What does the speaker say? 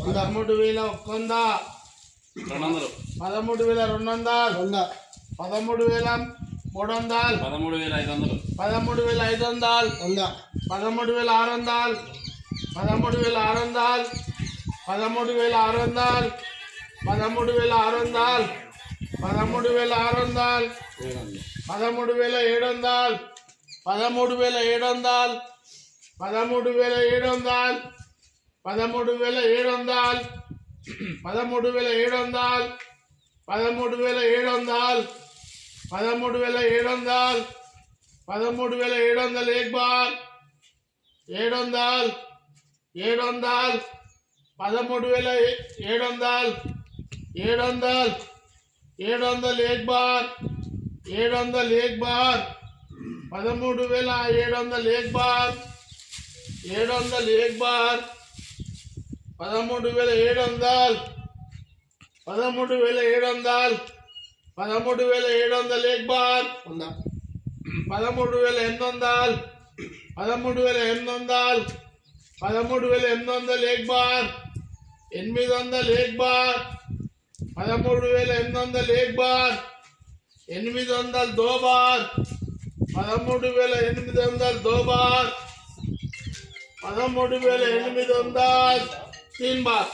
13,100 13,200 13,300 13,500 13,600 13,700 13,800 13,700 13,800 13,700 एक बार 700 700 13,700 700 एक बार 700 एक बार 13,700 एक बार 700 एक बार 13,700 13,700 13,700 एक बार 13,800 13,800 13,800 एक बार 800 एक बार 13,800 एक बार 800 दो बार 13,800 दो बार 13,800 तीन बार